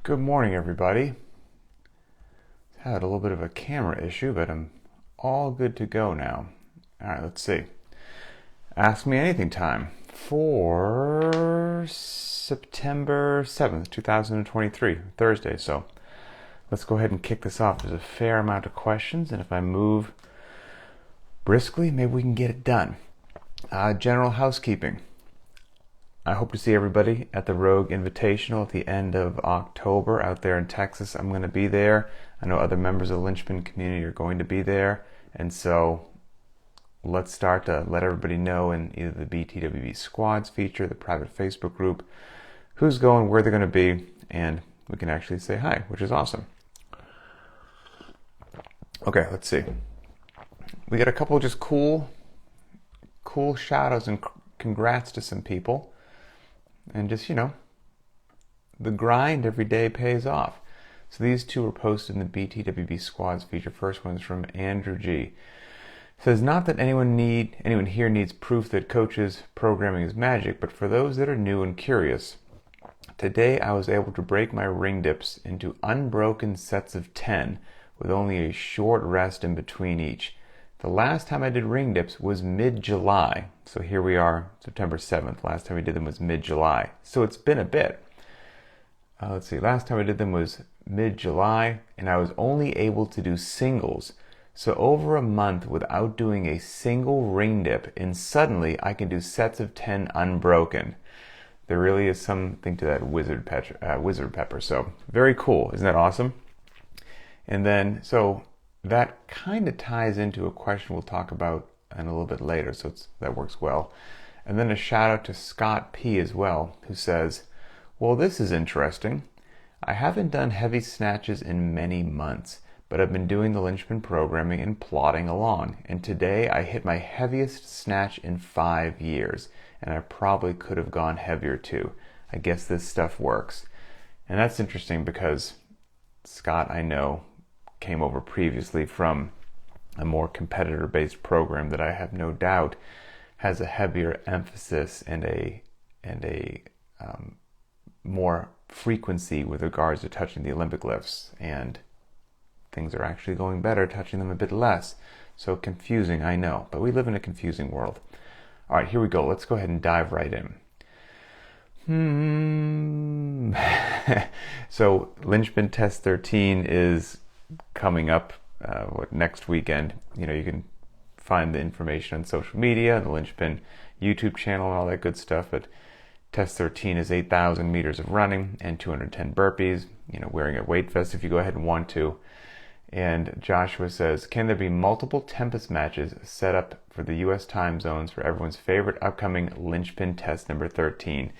Good morning, everybody. Had a little bit of a camera issue, but I'm all good to go now. All right, let's see. Ask Me Anything time for September 7th, 2023, Thursday. So let's go ahead and kick this off. There's a fair amount of questions, and if I move briskly, maybe we can get it done. General housekeeping. I hope to see everybody at the Rogue Invitational at the end of October out there in Texas. I'm going to be there. I know other members of the Linchpin community are going to be there. And so let's start to let everybody know in either the BTWB Squads feature, the private Facebook group, who's going, where they're going to be, and we can actually say hi, which is awesome. Okay, let's see. We got a couple of just cool shout outs and congrats to some people. And just, the grind every day pays off. So these two were posted in the BTWB Squads feature. First one's from Andrew G. It says, not that anyone here needs proof that coaches programming is magic, but for those that are new and curious, today I was able to break my ring dips into unbroken sets of 10 with only a short rest in between each. The last time I did ring dips was mid-July. So here we are, September 7th. Last time we did them was mid-July. So it's been a bit. Let's see, last time I did them was mid-July, and I was only able to do singles. So over a month without doing a single ring dip, and suddenly I can do sets of 10 unbroken. There really is something to that wizard pepper. So very cool. Isn't that awesome? And then, so that kind of ties into a question we'll talk about in a little bit later, so that works well. And then a shout out to Scott P as well, who says, well, this is interesting. I haven't done heavy snatches in many months, but I've been doing the Linchpin programming and plodding along. And today I hit my heaviest snatch in 5 years, and I probably could have gone heavier too. I guess this stuff works. And that's interesting because Scott, I know, came over previously from a more competitor-based program that I have no doubt has a heavier emphasis and a more frequency with regards to touching the Olympic lifts, and things are actually going better touching them a bit less. So confusing, I know, but we live in a confusing world. All right, here we go. Let's go ahead and dive right in. So Linchpin Test 13 is coming up next weekend. You can find the information on social media, the Linchpin YouTube channel, and all that good stuff. But Test 13 is 8,000 meters of running and 210 burpees, wearing a weight vest if you go ahead and want to. And Joshua says, can there be multiple Tempest matches set up for the US time zones for everyone's favorite upcoming Linchpin Test number 13?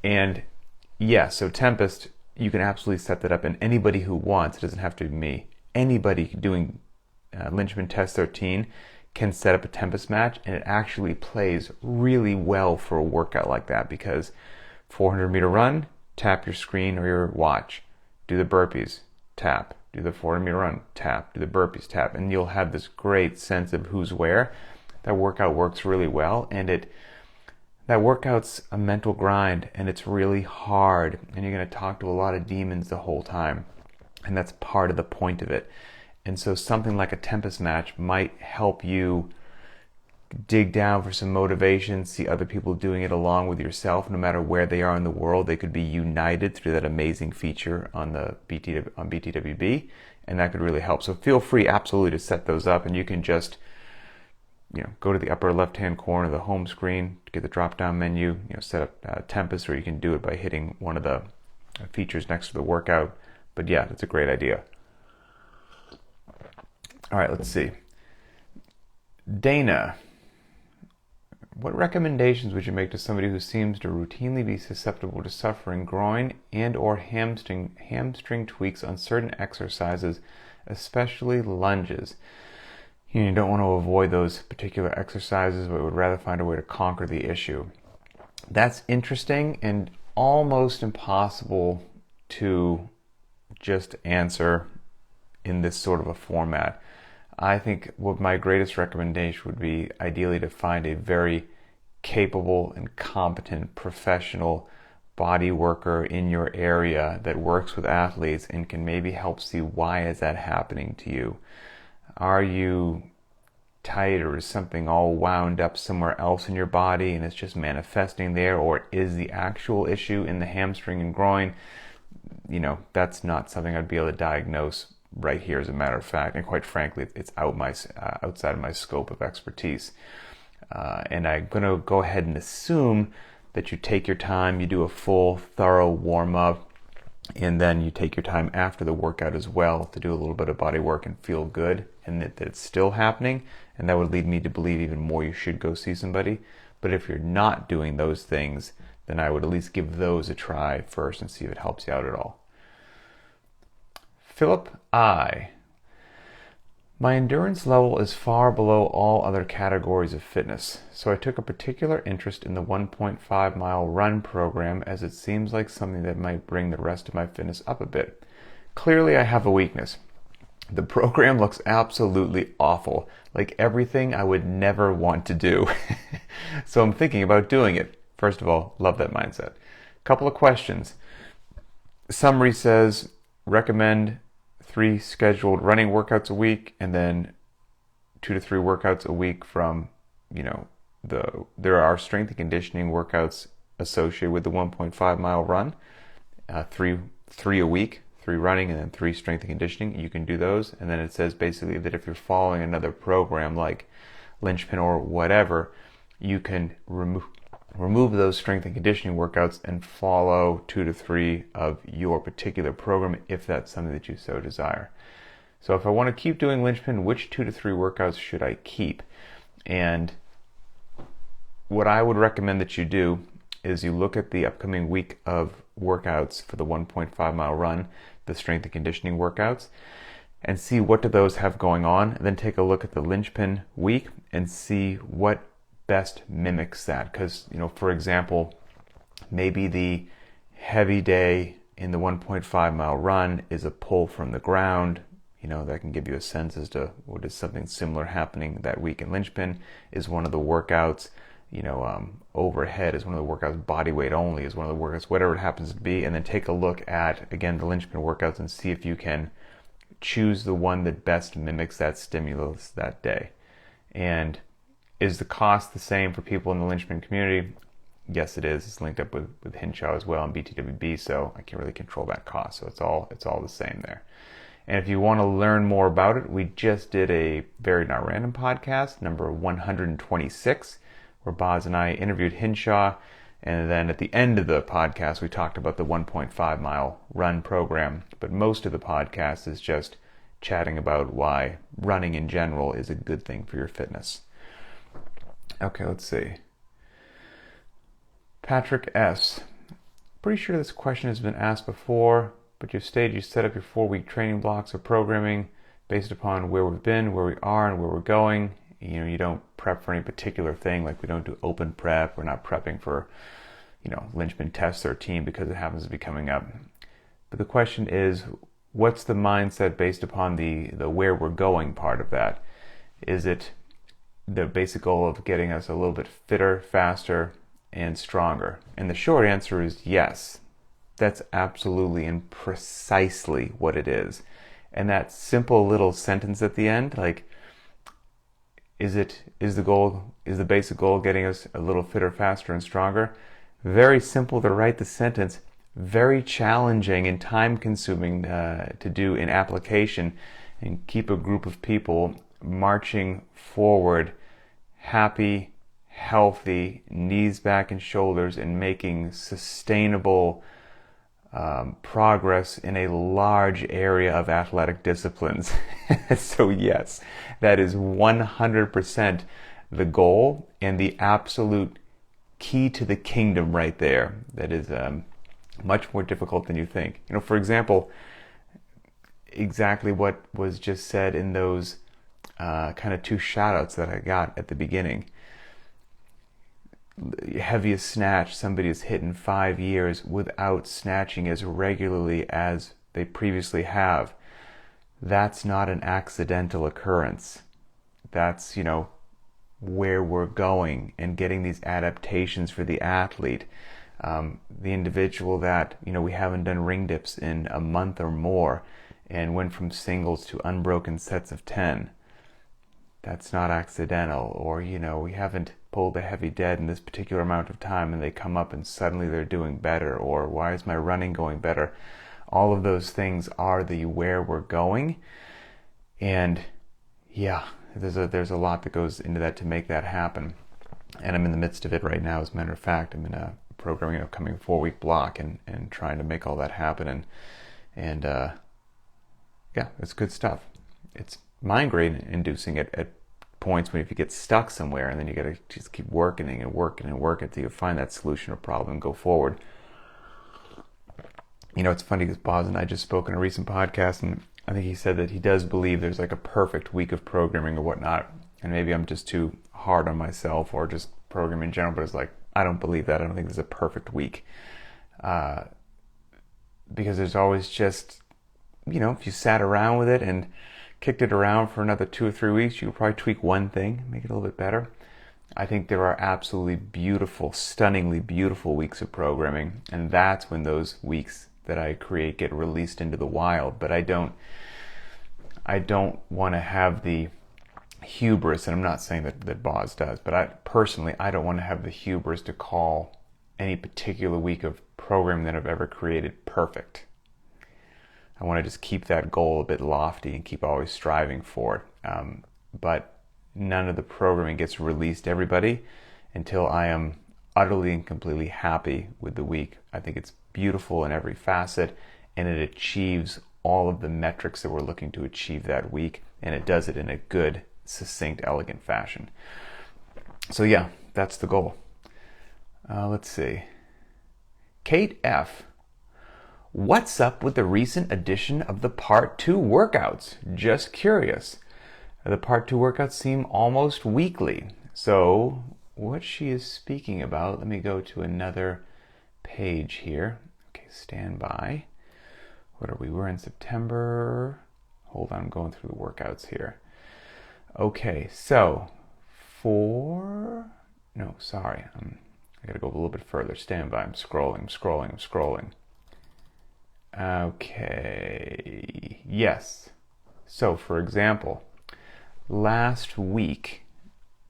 And yes, so Tempest, you can absolutely set that up, and anybody who wants, it doesn't have to be me, anybody doing Linchpin Test 13 can set up a Tempest match, and it actually plays really well for a workout like that, because 400 meter run, tap your screen or your watch, do the burpees, tap, do the 400 meter run, tap, do the burpees, tap, and you'll have this great sense of who's where. That workout works really well, and that workout's a mental grind, and it's really hard, and you're going to talk to a lot of demons the whole time, and that's part of the point of it. And so something like a Tempest match might help you dig down for some motivation, see other people doing it along with yourself. No matter where they are in the world, they could be united through that amazing feature on BTWB, and that could really help. So feel free absolutely to set those up, and you can just go to the upper left-hand corner of the home screen, get the drop-down menu, set up Tempest, or you can do it by hitting one of the features next to the workout. But yeah, that's a great idea. All right, let's see. Dana, what recommendations would you make to somebody who seems to routinely be susceptible to suffering groin and or hamstring tweaks on certain exercises, especially lunges? You don't want to avoid those particular exercises, but would rather find a way to conquer the issue. That's interesting and almost impossible to just answer in this sort of a format. I think what my greatest recommendation would be ideally to find a very capable and competent professional body worker in your area that works with athletes and can maybe help see why is that happening to you. Are you tight, or is something all wound up somewhere else in your body and it's just manifesting there, or is the actual issue in the hamstring and groin? That's not something I'd be able to diagnose right here, as a matter of fact, and quite frankly, it's outside of my scope of expertise. And I'm going to go ahead and assume that you take your time, you do a full, thorough warm-up, and then you take your time after the workout as well to do a little bit of body work and feel good, and that it's still happening, and that would lead me to believe even more you should go see somebody. But if you're not doing those things, then I would at least give those a try first and see if it helps you out at all. Philip I. My endurance level is far below all other categories of fitness, so I took a particular interest in the 1.5 mile run program, as it seems like something that might bring the rest of my fitness up a bit. Clearly I have a weakness. The program looks absolutely awful, like everything I would never want to do. So I'm thinking about doing it. First of all, love that mindset. Couple of questions. Summary says, recommend 3 scheduled running workouts a week, and then 2 to 3 workouts a week from, there are strength and conditioning workouts associated with the 1.5 mile run, 3 a week, 3 running, and then 3 strength and conditioning. You can do those. And then it says basically that if you're following another program like Linchpin or whatever, you can remove those strength and conditioning workouts and follow 2 to 3 of your particular program if that's something that you so desire. So if I want to keep doing Linchpin, which 2 to 3 workouts should I keep? And what I would recommend that you do is you look at the upcoming week of workouts for the 1.5 mile run, the strength and conditioning workouts, and see what do those have going on. And then take a look at the Linchpin week and see what best mimics that. Because, for example, maybe the heavy day in the 1.5 mile run is a pull from the ground. That can give you a sense as to what is something similar happening that week in Linchpin. Is one of the workouts, overhead is one of the workouts, body weight only is one of the workouts, whatever it happens to be. And then take a look at, again, the Linchpin workouts and see if you can choose the one that best mimics that stimulus that day. And is the cost the same for people in the Linchpin community? Yes, it is. It's linked up with Hinshaw as well and BTWB, so I can't really control that cost. So it's all the same there. And if you want to learn more about it, we just did a Very Not Random podcast, number 126, where Boz and I interviewed Hinshaw. And then at the end of the podcast, we talked about the 1.5 mile run program. But most of the podcast is just chatting about why running in general is a good thing for your fitness. Okay, let's see. Patrick S. Pretty sure this question has been asked before, but you've stated you set up your 4-week training blocks of programming based upon where we've been, where we are, and where we're going. You don't prep for any particular thing, like we don't do open prep. We're not prepping for, Linchpin Test 13 because it happens to be coming up. But the question is, what's the mindset based upon the where we're going part of that? Is it the basic goal of getting us a little bit fitter, faster, and stronger? And the short answer is yes. That's absolutely and precisely what it is. And that simple little sentence at the end, like, is the basic goal getting us a little fitter, faster, and stronger? Very simple to write the sentence, very challenging and time-consuming to do in application, and keep a group of people marching forward, happy, healthy, knees back and shoulders, and making sustainable progress in a large area of athletic disciplines. So yes, that is 100% the goal and the absolute key to the kingdom right there. That is much more difficult than you think. For example, exactly what was just said in those kind of 2 shout-outs that I got at the beginning. Heaviest snatch somebody has hit in 5 years without snatching as regularly as they previously have. That's not an accidental occurrence. That's, where we're going and getting these adaptations for the athlete. The individual that, we haven't done ring dips in a month or more and went from singles to unbroken sets of 10. That's not accidental. Or, we haven't pulled a heavy dead in this particular amount of time and they come up and suddenly they're doing better. Or why is my running going better? All of those things are the where we're going. And yeah, there's a lot that goes into that to make that happen. And I'm in the midst of it right now. As a matter of fact, I'm in a programming an upcoming 4-week block and trying to make all that happen. And yeah, it's good stuff. It's migraine inducing at points when if you get stuck somewhere, and then you got to just keep working until you find that solution or problem and go forward. It's funny because Boz and I just spoke in a recent podcast, and I think he said that he does believe there's like a perfect week of programming or whatnot. And maybe I'm just too hard on myself or just programming in general, but it's like, I don't believe that. I don't think there's a perfect week. Because there's always just, if you sat around with it and kicked it around for another 2 or 3 weeks, you could probably tweak one thing, make it a little bit better. I think there are absolutely beautiful, stunningly beautiful weeks of programming. And that's when those weeks that I create get released into the wild. But I don't want to have the hubris, and I'm not saying that Boz does, but I don't want to have the hubris to call any particular week of programming that I've ever created perfect. I want to just keep that goal a bit lofty and keep always striving for it. But none of the programming gets released to everybody until I am utterly and completely happy with the week. I think it's beautiful in every facet, and it achieves all of the metrics that we're looking to achieve that week, and it does it in a good, succinct, elegant fashion. So yeah, that's the goal. Let's see. Kate F. What's up with the recent addition of the Part 2 workouts? Just curious. The Part 2 workouts seem almost weekly. So what she is speaking about, let me go to another page here. Okay, stand by. What are we? We're in September. Hold on, I'm going through the workouts here. Okay, so I gotta go a little bit further. Stand by. I'm scrolling. Okay, yes. So, for example, last week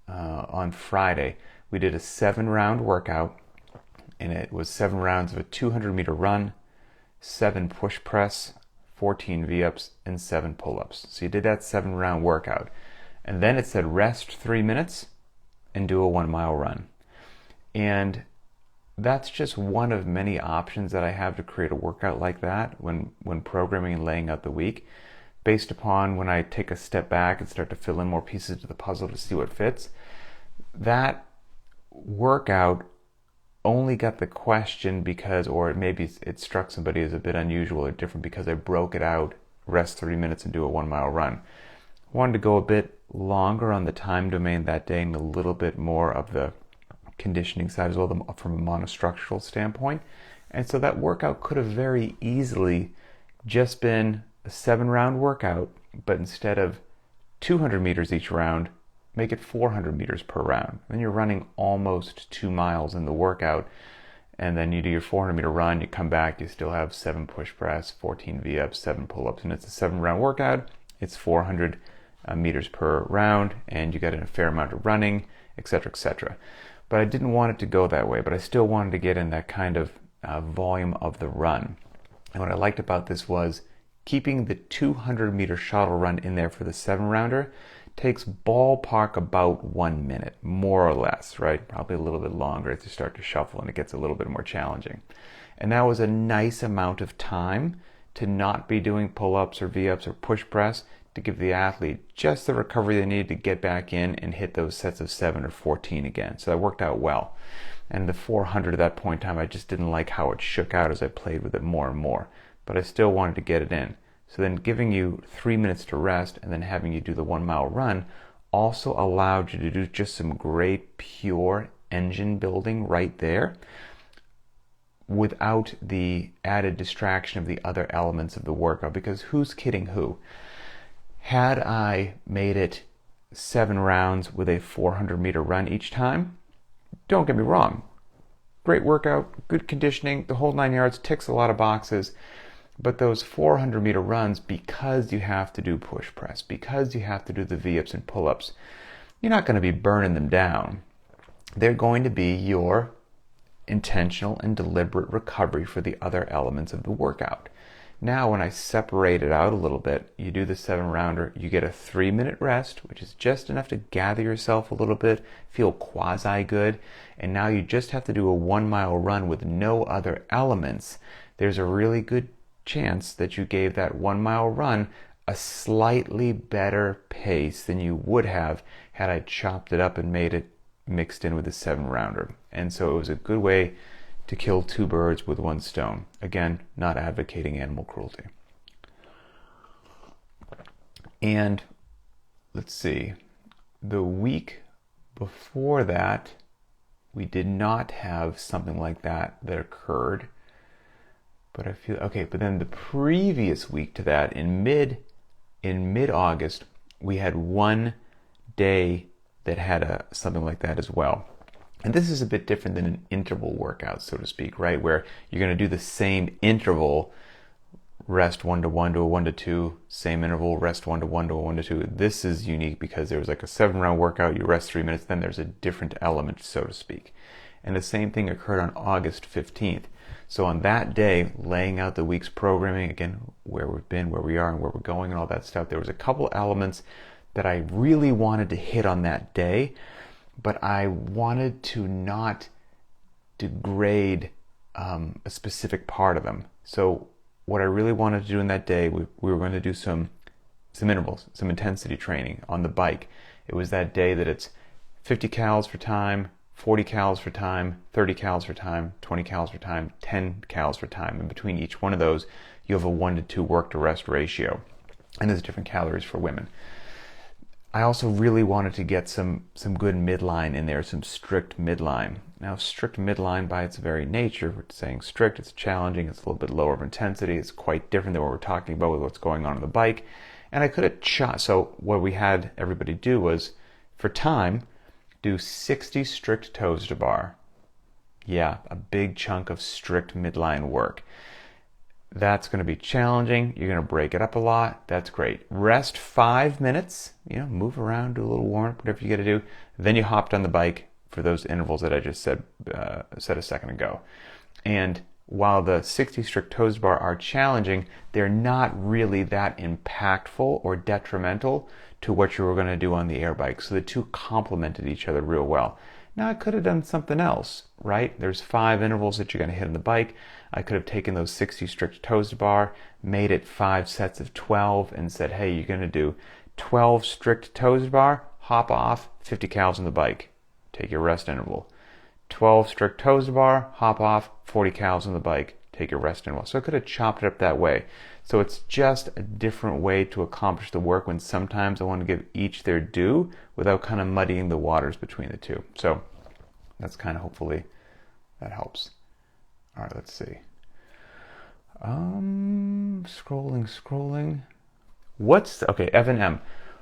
on Friday, we did a 7-round workout, and it was 7 rounds of a 200-meter run, 7 push press, 14 V-ups, and 7 pull-ups. So you did that 7-round workout. And then it said rest 3 minutes and do a 1-mile run. And that's just one of many options that I have to create a workout like that when programming and laying out the week, based upon when I take a step back and start to fill in more pieces to the puzzle to see what fits. That workout only got the question because, or maybe it struck somebody as a bit unusual or different because I broke it out, rest 3 minutes and do a 1-mile run. I wanted to go a bit longer on the time domain that day and a little bit more of the conditioning side as well from a monostructural standpoint. And so that workout could have very easily just been a 7-round workout, but instead of 200 meters each round, make it 400 meters per round. Then you're running almost 2 miles in the workout, and then you do your 400 meter run, you come back, you still have 7 push press, 14 V-ups, 7 pull-ups, and it's a 7-round workout. It's 400 meters per round, and you got a fair amount of running, etc., etc. But I didn't want it to go that way, but I still wanted to get in that kind of volume of the run. And what I liked about this was keeping the 200 meter shuttle run in there for the 7-rounder takes ballpark about 1 minute, more or less, right? Probably a little bit longer as you start to shuffle and it gets a little bit more challenging. And that was a nice amount of time to not be doing pull-ups or V-ups or push press, to give the athlete just the recovery they need to get back in and hit those sets of 7 or 14 again. So that worked out well. And the 400 at that point in time, I just didn't like how it shook out as I played with it more and more. But I still wanted to get it in. So then giving you 3 minutes to rest and then having you do the 1-mile run also allowed you to do just some great pure engine building right there without the added distraction of the other elements of the workout. Because who's kidding who? Had I made it 7 rounds with a 400 meter run each time, don't get me wrong, great workout, good conditioning, the whole 9 yards, ticks a lot of boxes. But those 400-meter runs, because you have to do push press, because you have to do the V-ups and pull-ups, you're not going to be burning them down. They're going to be your intentional and deliberate recovery for the other elements of the workout. Now, when I separate it out a little bit, you do the 7-rounder, you get a 3-minute rest, which is just enough to gather yourself a little bit, feel quasi-good, and now you just have to do a 1-mile run with no other elements. There's a really good chance that you gave that 1-mile run a slightly better pace than you would have had I chopped it up and made it mixed in with a 7-rounder. And so it was a good way to kill 2 birds with 1 stone. Again, not advocating animal cruelty. And let's see, the week before that, we did not have something like that occurred. But I feel okay. But then the previous week to that, in mid-August, we had one day that had something like that as well. And this is a bit different than an interval workout, so to speak, right? Where you're going to do the same interval, rest 1 to 1 to a 1 to 2, same interval, rest 1 to 1 to a 1 to 2. This is unique because there was like a 7-round workout, you rest 3 minutes, then there's a different element, so to speak. And the same thing occurred on August 15th. So on that day, laying out the week's programming, again, where we've been, where we are, and where we're going and all that stuff, there was a couple elements that I really wanted to hit on that day, but I wanted to not degrade a specific part of them. So what I really wanted to do in that day, we were going to do some intervals, some intensity training on the bike. It was that day that it's 50 cals for time, 40 cals for time, 30 cals for time, 20 cals for time, 10 cals for time. And between each one of those, you have a 1 to 2 work to rest ratio. And there's different calories for women. I also really wanted to get some good midline in there, some strict midline. Now, strict midline by its very nature, we're saying strict, it's challenging, it's a little bit lower of intensity, it's quite different than what we're talking about with what's going on the bike. And I could have so what we had everybody do was, for time, do 60 strict toes to bar. Yeah, a big chunk of strict midline work. That's going to be challenging. You're going to break it up a lot. That's great. Rest 5 minutes, move around, do a little warm up, whatever you got to do. Then you hopped on the bike for those intervals that I just said a second ago. And while the 60 strict toes to bar are challenging, they're not really that impactful or detrimental to what you were going to do on the air bike. So the two complemented each other real well. Now I could have done something else, right? There's 5 intervals that you're going to hit on the bike. I could have taken those 60 strict toes to bar, made it 5 sets of 12 and said, hey, you're going to do 12 strict toes to bar, hop off, 50 cals on the bike. Take your rest interval. 12 strict toes to bar, hop off, 40 cals on the bike. Take your rest interval. So I could have chopped it up that way. So it's just a different way to accomplish the work when sometimes I want to give each their due without kind of muddying the waters between the two. So that's kind of, hopefully that helps. All right, let's see. Scrolling. Okay, Evan M.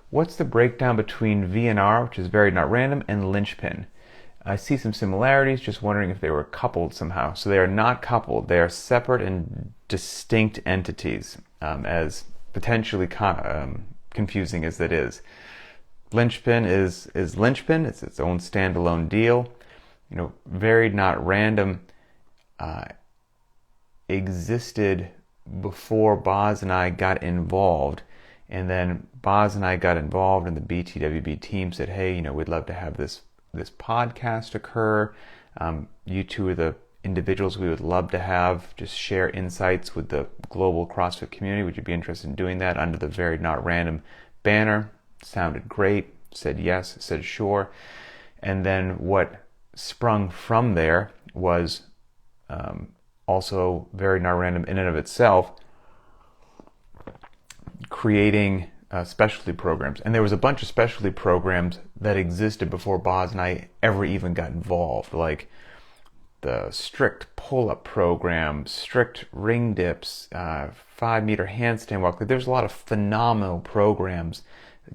What's the breakdown between VNR, which is varied not random, and Linchpin? I see some similarities, just wondering if they were coupled somehow. So they are not coupled. They are separate and distinct entities, as potentially confusing as that is. Linchpin is Linchpin. It's its own standalone deal. Varied not random existed before Boz and I got involved. And then Boz and I got involved, and the BTWB team said, hey, we'd love to have this podcast occur. You two are the individuals we would love to have just share insights with the global CrossFit community. Would you be interested in doing that under the Varied Not Random banner? Sounded great. Said yes. Said sure. And then what sprung from there was also Varied Not Random in and of itself, creating specialty programs. And there was a bunch of specialty programs that existed before Boz and I ever even got involved, like the strict pull-up program, strict ring dips, 5-meter handstand walk. There's a lot of phenomenal programs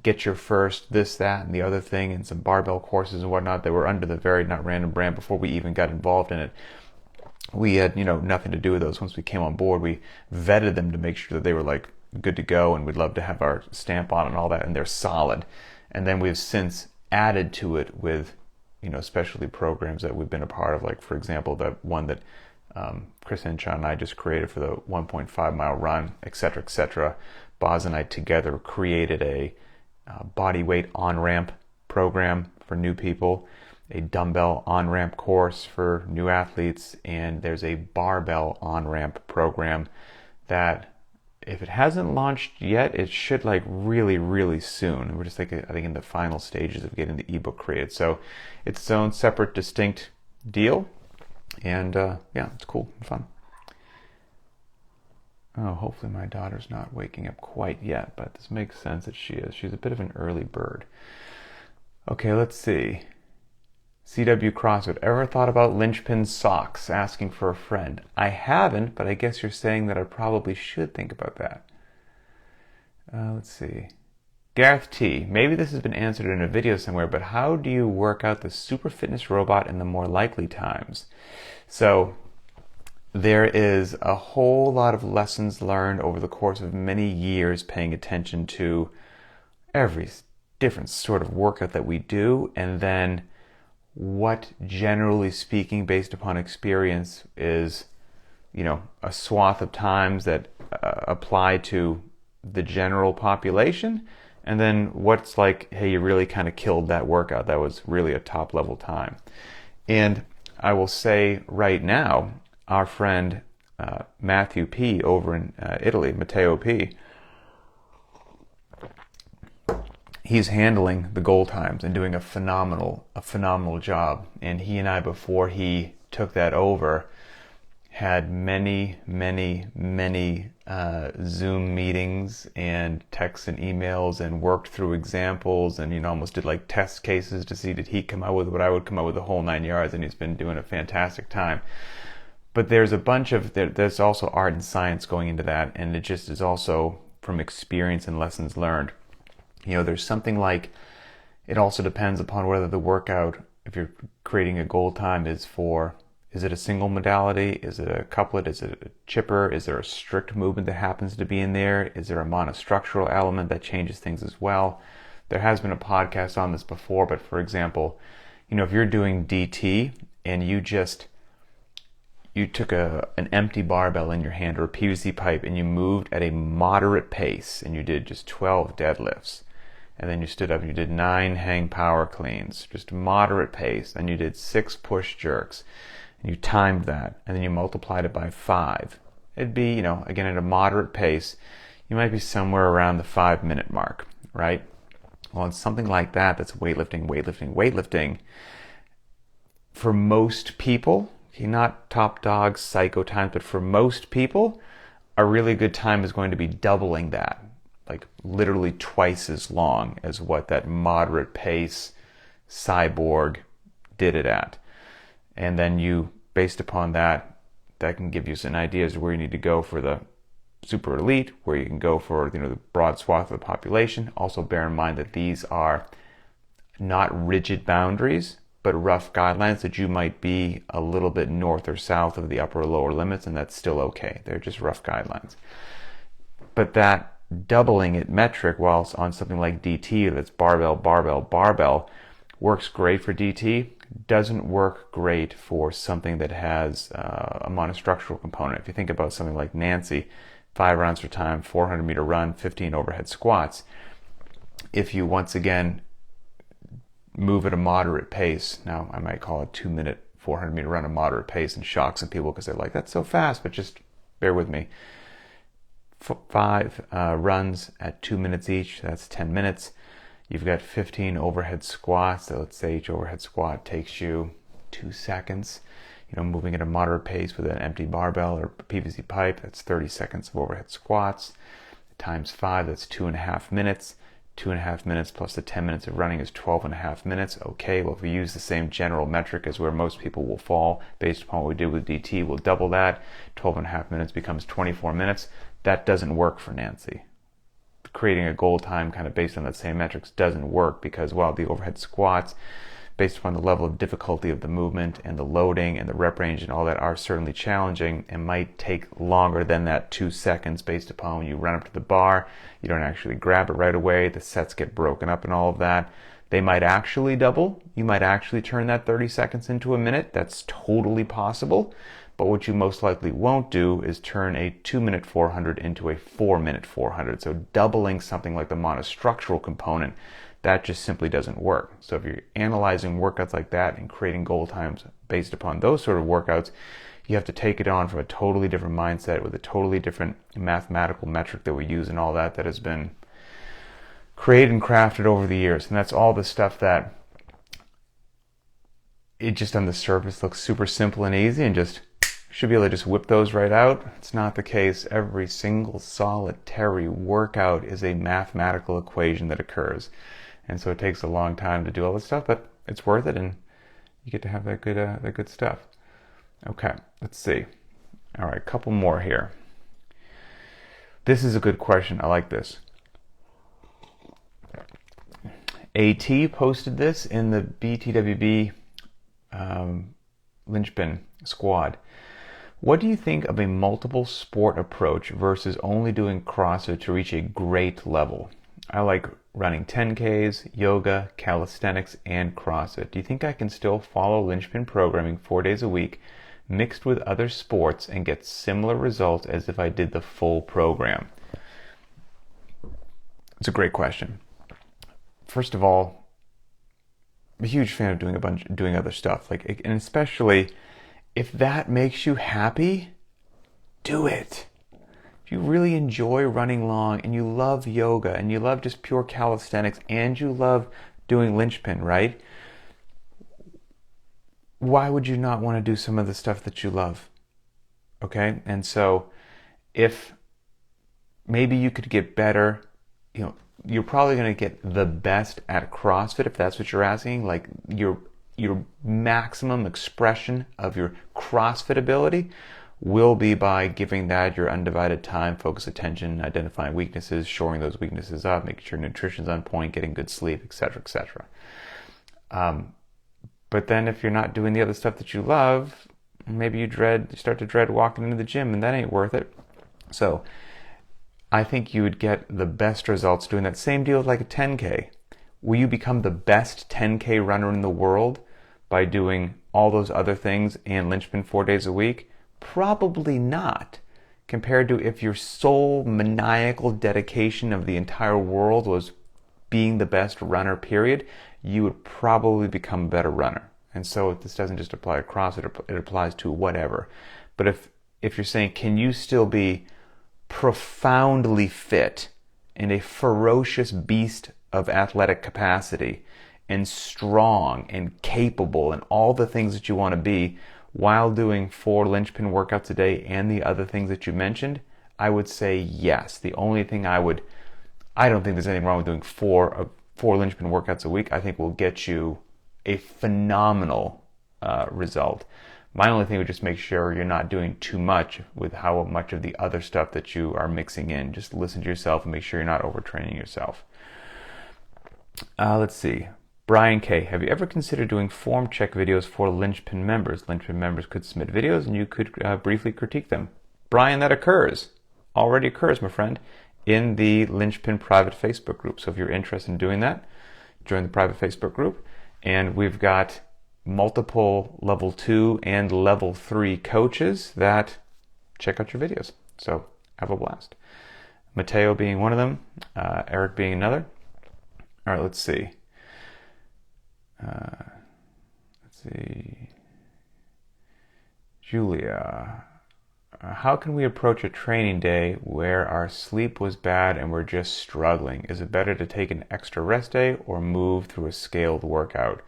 Get Your First, this, that, and the other thing, and some barbell courses and whatnot that were under the Very Not Random brand before we even got involved in it. We had, nothing to do with those. Once we came on board, we vetted them to make sure that they were like good to go, and we'd love to have our stamp on it and all that, and they're solid. And then we've since added to it with, specialty programs that we've been a part of, like, for example, the one that Chris Hinshaw and I just created for the 1.5 mile run, etc., etc. Boz and I together created a body weight on-ramp program for new people, a dumbbell on-ramp course for new athletes, and there's a barbell on-ramp program that, if it hasn't launched yet, it should, like, really, really soon. We're just, like, I think in the final stages of getting the ebook created. So it's its own separate, distinct deal. And yeah, it's cool and fun. Oh, hopefully my daughter's not waking up quite yet, but this makes sense that she is. She's a bit of an early bird. Okay, let's see. CW CrossFit, ever thought about Linchpin socks? Asking for a friend. I haven't, but I guess you're saying that I probably should think about that. Let's see. Gareth T, maybe this has been answered in a video somewhere, but how do you work out the super fitness robot in the more likely times? So there is a whole lot of lessons learned over the course of many years paying attention to every different sort of workout that we do, and then what, generally speaking, based upon experience, is, a swath of times that apply to the general population, and then what's like, hey, you really kind of killed that workout. That was really a top level time. And I will say right now, our friend Matthew P. over in Italy, Matteo P., he's handling the goal times and doing a phenomenal job. And he and I, before he took that over, had many Zoom meetings and texts and emails, and worked through examples, and almost did like test cases to see, did he come out with what I would come out with, the whole 9 yards. And he's been doing a fantastic time. But there's a bunch of, there's also art and science going into that, and it just is also from experience and lessons learned. There's something like, it also depends upon whether the workout, if you're creating a goal time, is it a single modality? Is it a couplet? Is it a chipper? Is there a strict movement that happens to be in there? Is there a monostructural element that changes things as well? There has been a podcast on this before, but for example, if you're doing DT and you took an empty barbell in your hand or a PVC pipe and you moved at a moderate pace and you did just 12 deadlifts, and then you stood up and you did 9 hang power cleans, just moderate pace, then you did 6 push jerks, and you timed that, and then you multiplied it by 5. It'd be, again, at a moderate pace, you might be somewhere around the 5-minute mark, right? Well, it's something like that that's weightlifting. For most people, not top dog psycho times, but for most people, a really good time is going to be doubling that, like literally twice as long as what that moderate pace cyborg did it at. And then you, based upon that can give you some ideas of where you need to go for the super elite, where you can go for the broad swath of the population. Also bear in mind that these are not rigid boundaries, but rough guidelines, that you might be a little bit north or south of the upper or lower limits, and that's still okay. They're just rough guidelines. But that doubling it metric, whilst on something like DT that's barbell, works great for DT, doesn't work great for something that has a monostructural component. If you think about something like Nancy, 5 rounds per time, 400 meter run, 15 overhead squats, if you once again move at a moderate pace, now I might call a 2-minute 400 meter run a moderate pace and shock some people because they're like, that's so fast, but just bear with me. 5 runs at 2 minutes each, that's 10 minutes. You've got 15 overhead squats, so let's say each overhead squat takes you 2 seconds. Moving at a moderate pace with an empty barbell or PVC pipe, that's 30 seconds of overhead squats. Times 5, that's 2.5 minutes. 2.5 minutes plus the 10 minutes of running is 12.5 minutes. Okay, well, if we use the same general metric as where most people will fall, based upon what we did with DT, we'll double that. 12.5 minutes becomes 24 minutes. That doesn't work for Nancy. creating a goal time kind of based on that same metrics doesn't work, because while the overhead squats, based upon the level of difficulty of the movement and the loading and the rep range and all that, are certainly challenging and might take longer than that 2 seconds based upon when you run up to the bar, you don't actually grab it right away, the sets get broken up and all of that. They might actually double. You might actually turn that 30 seconds into a minute. That's totally possible. But what you most likely won't do is turn a 2-minute 400 into a 4-minute 400. So doubling something like the monostructural component, that just simply doesn't work. So if you're analyzing workouts like that and creating goal times based upon those sort of workouts, you have to take it on from a totally different mindset with a totally different mathematical metric that we use and all that has been created and crafted over the years. And that's all the stuff that it just on the surface looks super simple and easy and just should be able to just whip those right out. It's not the case. Every single solitary workout is a mathematical equation that occurs. And so it takes a long time to do all this stuff, but it's worth it, and you get to have that good stuff. Okay, let's see. All right, a couple more here. This is a good question. I like this. AT posted this in the BTWB Linchpin squad. What do you think of a multiple sport approach versus only doing CrossFit to reach a great level? I like running 10Ks, yoga, calisthenics, and CrossFit. Do you think I can still follow Linchpin programming 4 days a week, mixed with other sports, and get similar results as if I did the full program? It's a great question. First of all, I'm a huge fan of doing other stuff, and especially if that makes you happy, do it. If you really enjoy running long and you love yoga and you love just pure calisthenics and you love doing Linchpin, right? Why would you not want to do some of the stuff that you love? Okay? And so if maybe you could get better, you're probably going to get the best at CrossFit if that's what you're asking, like your maximum expression of your CrossFit ability will be by giving that your undivided time, focus, attention, identifying weaknesses, shoring those weaknesses up, making sure nutrition's on point, getting good sleep, etc., etc. But then if you're not doing the other stuff that you love, maybe you start to dread walking into the gym, and that ain't worth it. So I think you would get the best results doing that same deal with like a 10K. Will you become the best 10K runner in the world by doing all those other things and Linchpin 4 days a week? Probably not, compared to if your sole maniacal dedication of the entire world was being the best runner, period, you would probably become a better runner. And so this doesn't just apply to CrossFit, it applies to whatever. But if you're saying, can you still be profoundly fit and a ferocious beast of athletic capacity and strong and capable and all the things that you want to be while doing 4 Linchpin workouts a day and the other things that you mentioned? I would say yes. The only thing I don't think there's anything wrong with doing 4 Linchpin workouts a week. I think will get you a phenomenal result. My only thing would just make sure you're not doing too much with how much of the other stuff that you are mixing in. Just listen to yourself and make sure you're not overtraining yourself. Let's see. Brian K., have you ever considered doing form check videos for Linchpin members? Linchpin members could submit videos and you could briefly critique them. Brian, that already occurs, my friend, in the Linchpin private Facebook group. So if you're interested in doing that, join the private Facebook group. And we've got multiple level 2 and level 3 coaches that check out your videos. So have a blast. Mateo being one of them, Eric being another. All right, let's see. Julia, how can we approach a training day where our sleep was bad and we're just struggling? Is it better to take an extra rest day or move through a scaled workout?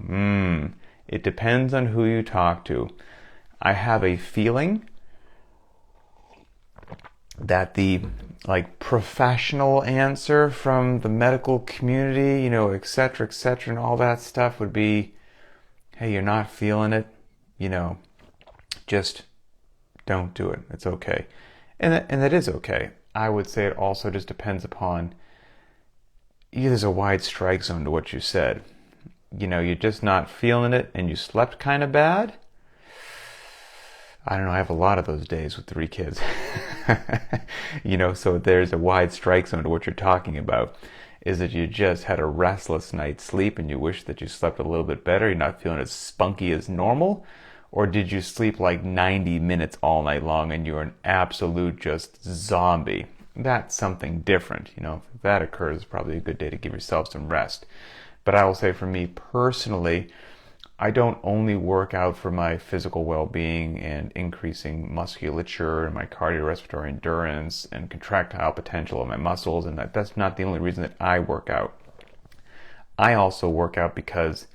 It depends on who you talk to. I have a feeling that the professional answer from the medical community, et cetera, and all that stuff would be, hey, you're not feeling it, just don't do it. It's okay. And that is okay. I would say it also just depends upon, there's a wide strike zone to what you said. You're just not feeling it and you slept kind of bad. I don't know, I have a lot of those days with 3 kids. So there's a wide strike zone to what you're talking about. Is that you just had a restless night's sleep and you wish that you slept a little bit better, you're not feeling as spunky as normal? Or did you sleep like 90 minutes all night long and you're an absolute just zombie? That's something different. If that occurs, it's probably a good day to give yourself some rest. But I will say for me personally, I don't only work out for my physical well-being and increasing musculature and my cardiorespiratory endurance and contractile potential of my muscles, and that's not the only reason that I work out. I also work out because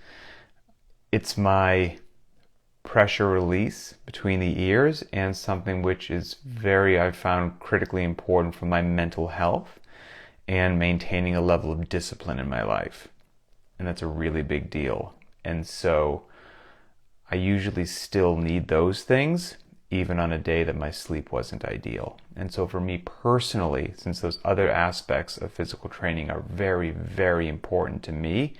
it's my pressure release between the ears and something which is I've found critically important for my mental health and maintaining a level of discipline in my life. And that's a really big deal. And so I usually still need those things, even on a day that my sleep wasn't ideal. And so for me personally, since those other aspects of physical training are very, very important to me,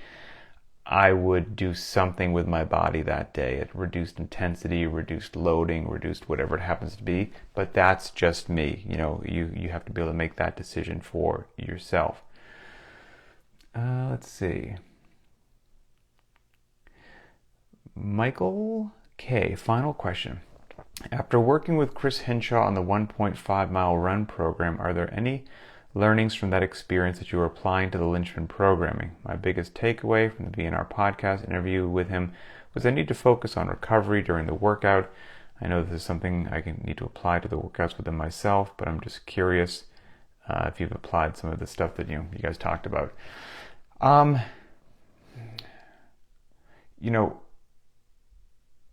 I would do something with my body that day at reduced intensity, reduced loading, reduced whatever it happens to be. But that's just me. You have to be able to make that decision for yourself. Let's see. Michael K. Final question. After working with Chris Hinshaw on the 1.5 mile run program, are there any learnings from that experience that you are applying to the Linchpin programming? My biggest takeaway from the VNR podcast interview with him was I need to focus on recovery during the workout. I know this is something I need to apply to the workouts within myself, but I'm just curious if you've applied some of the stuff that you guys talked about.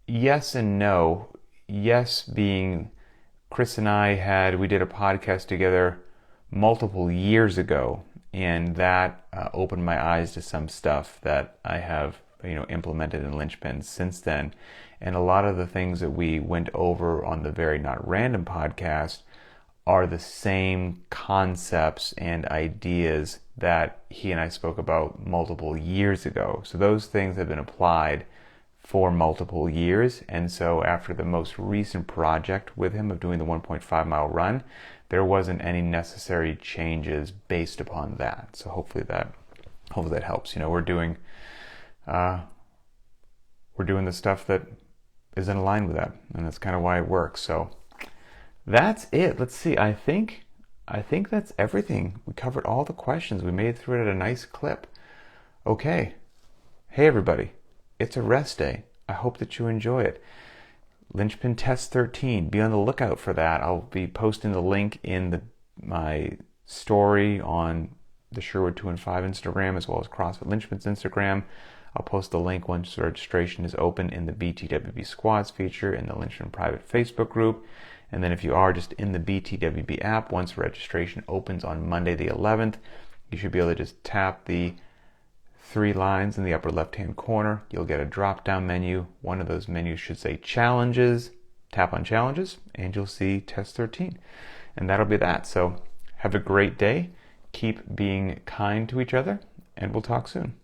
Yes and no. Yes being Chris and we did a podcast together multiple years ago, and that opened my eyes to some stuff that I have implemented in Linchpin since then. And a lot of the things that we went over on the Very Not Random podcast are the same concepts and ideas that he and I spoke about multiple years ago. So those things have been applied for multiple years. And so after the most recent project with him of doing the 1.5 mile run, there wasn't any necessary changes based upon that. So hopefully that helps. We're doing the stuff that is in line with that, and that's kind of why it works. So that's it. Let's see. I think that's everything. We covered all the questions. We made it through it at a nice clip. Okay. Hey everybody. It's a rest day. I hope that you enjoy it. Linchpin Test 13. Be on the lookout for that. I'll be posting the link in my story on the Sherwood 2 and 5 Instagram, as well as CrossFit Linchpin's Instagram. I'll post the link once registration is open in the BTWB Squads feature in the Linchpin private Facebook group. And then if you are just in the BTWB app, once registration opens on Monday the 11th, you should be able to just tap the 3 lines in the upper left-hand corner. You'll get a drop-down menu. One of those menus should say Challenges. Tap on Challenges, and you'll see Test 13. And that'll be that. So have a great day. Keep being kind to each other, and we'll talk soon.